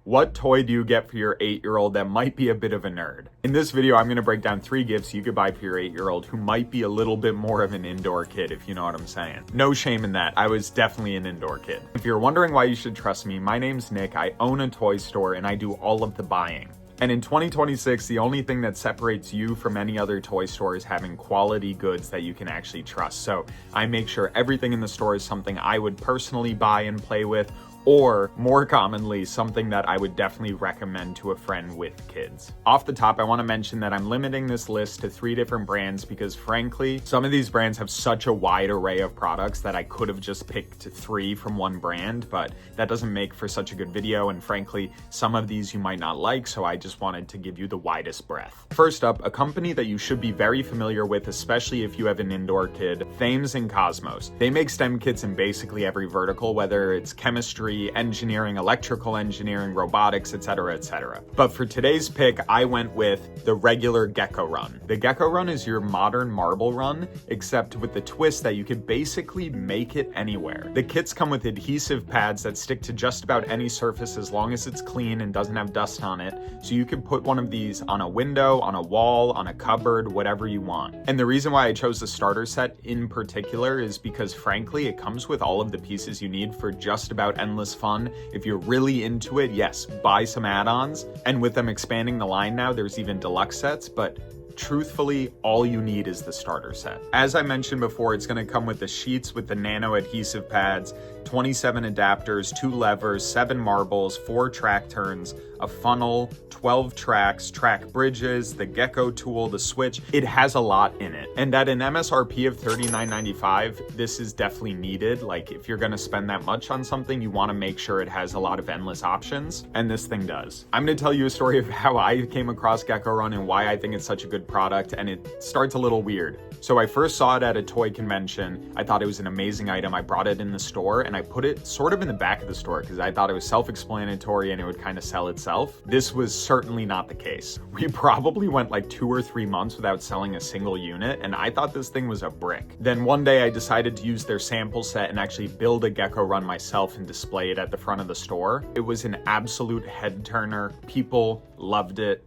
What toy do you get for your 8-year-old that might be a bit of a nerd? In this video, I'm going to break down 3 gifts you could buy for your 8-year-old who might be a little bit more of an indoor kid, if you know what I'm saying. No shame in that. I was definitely an indoor kid. If you're wondering why you should trust me, my name's Nick. I own a toy store and I do all of the buying. And in 2026, the only thing that separates you from any other toy store is having quality goods that you can actually trust. So I make sure everything in the store is something I would personally buy and play with, or more commonly, something that I would definitely recommend to a friend with kids. Off the top, I want to mention that I'm limiting this list to 3 different brands because frankly, some of these brands have such a wide array of products that I could have just picked 3 from one brand, but that doesn't make for such a good video. And frankly, some of these you might not like, so I just wanted to give you the widest breadth. First up, a company that you should be very familiar with, especially if you have an indoor kid, Thames and Cosmos. They make STEM kits in basically every vertical, whether it's chemistry, engineering, electrical engineering, robotics, etc., etc. But for today's pick, I went with the regular Gecko Run. The Gecko Run is your modern marble run, except with the twist that you could basically make it anywhere. The kits come with adhesive pads that stick to just about any surface as long as it's clean and doesn't have dust on it, so you could put one of these on a window, on a wall, on a cupboard, whatever you want. And the reason why I chose the starter set in particular is because frankly, it comes with all of the pieces you need for just about endless fun. If you're really into it, yes, buy some add-ons. And with them expanding the line now, there's even deluxe sets, but truthfully, all you need is the starter set. As I mentioned before, it's going to come with the sheets with the nano adhesive pads, 27 adapters, 2 levers, 7 marbles, 4 track turns, a funnel, 12 tracks, track bridges, the Gecko tool, the switch. It has a lot in it. And at an MSRP of $39.95, this is definitely needed. Like if you're going to spend that much on something, you want to make sure it has a lot of endless options. And this thing does. I'm going to tell you a story of how I came across Gecko Run and why I think it's such a good product. And it starts a little weird. So I first saw it at a toy convention. I thought it was an amazing item. I brought it in the store and I put it sort of in the back of the store because I thought it was self-explanatory and it would kind of sell itself. This was certainly not the case. We probably went like 2 or 3 months without selling a single unit, and I thought this thing was a brick. Then one day I decided to use their sample set and actually build a Gecko Run myself and display it at the front of the store. It was an absolute head turner. People loved it.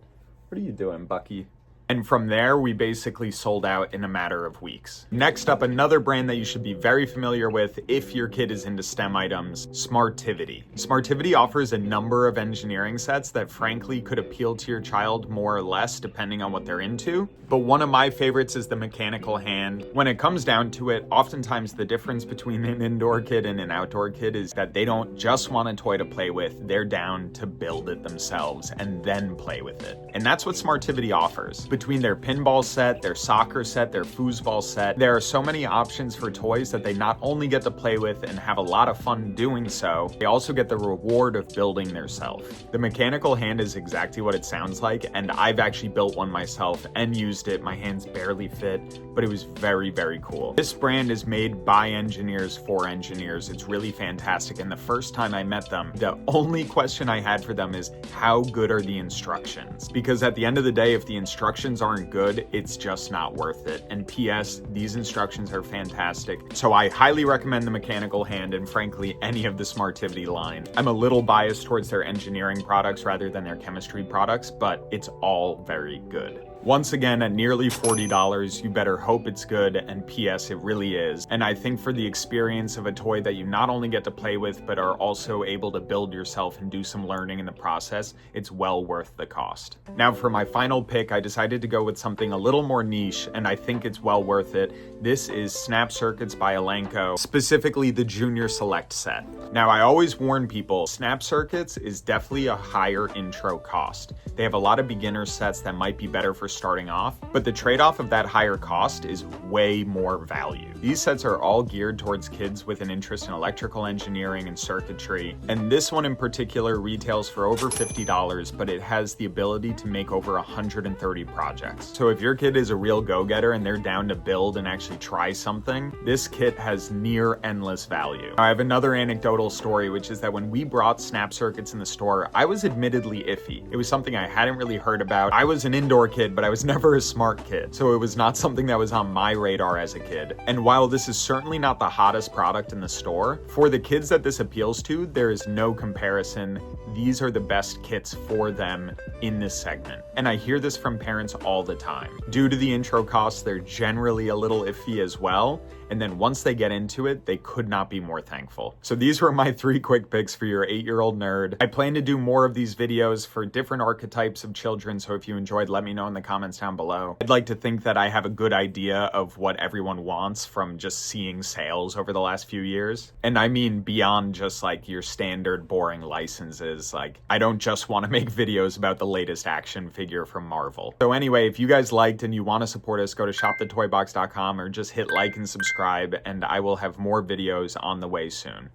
What are you doing, Bucky? And from there, we basically sold out in a matter of weeks. Next up, another brand that you should be very familiar with if your kid is into STEM items, Smartivity. Smartivity offers a number of engineering sets that frankly could appeal to your child more or less depending on what they're into. But one of my favorites is the mechanical hand. When it comes down to it, oftentimes the difference between an indoor kid and an outdoor kid is that they don't just want a toy to play with, they're down to build it themselves and then play with it. And that's what Smartivity offers. Between their pinball set, their soccer set, their foosball set, there are so many options for toys that they not only get to play with and have a lot of fun doing so, they also get the reward of building theirself. The mechanical hand is exactly what it sounds like, and I've actually built one myself and used it. My hands barely fit, but it was very, very cool. This brand is made by engineers for engineers. It's really fantastic, and the first time I met them, the only question I had for them is how good are the instructions? Because at the end of the day, if the instructions aren't good, it's just not worth it. And PS, these instructions are fantastic. So I highly recommend the mechanical hand and frankly, any of the Smartivity line. I'm a little biased towards their engineering products rather than their chemistry products, but it's all very good. Once again, at nearly $40, you better hope it's good, and PS, it really is. And I think for the experience of a toy that you not only get to play with, but are also able to build yourself and do some learning in the process, it's well worth the cost. Now for my final pick, I decided to go with something a little more niche, and I think it's well worth it. This is Snap Circuits by Elenco, specifically the Junior Select set. Now I always warn people, Snap Circuits is definitely a higher intro cost. They have a lot of beginner sets that might be better for starting off, but the trade-off of that higher cost is way more value. These sets are all geared towards kids with an interest in electrical engineering and circuitry, and this one in particular retails for over $50, but it has the ability to make over 130 projects. So if your kid is a real go-getter and they're down to build and actually try something, this kit has near endless value. I have another anecdotal story, which is that when we brought Snap Circuits in the store, I was admittedly iffy. It was something I hadn't really heard about. I was an indoor kid, but I was never a smart kid, so it was not something that was on my radar as a kid. And while this is certainly not the hottest product in the store, for the kids that this appeals to, there is no comparison. these are the best kits for them in this segment. And I hear this from parents all the time. Due to the intro costs, they're generally a little iffy as well. And then once they get into it, they could not be more thankful. So these were my 3 quick picks for your 8-year-old nerd. I plan to do more of these videos for different archetypes of children, so if you enjoyed, let me know in the comments down below. I'd like to think that I have a good idea of what everyone wants from just seeing sales over the last few years. And I mean beyond just like your standard boring licenses. Like, I don't just want to make videos about the latest action figure from Marvel. So anyway, if you guys liked and you want to support us, go to shopthetoybox.com or just hit like and subscribe, and I will have more videos on the way soon.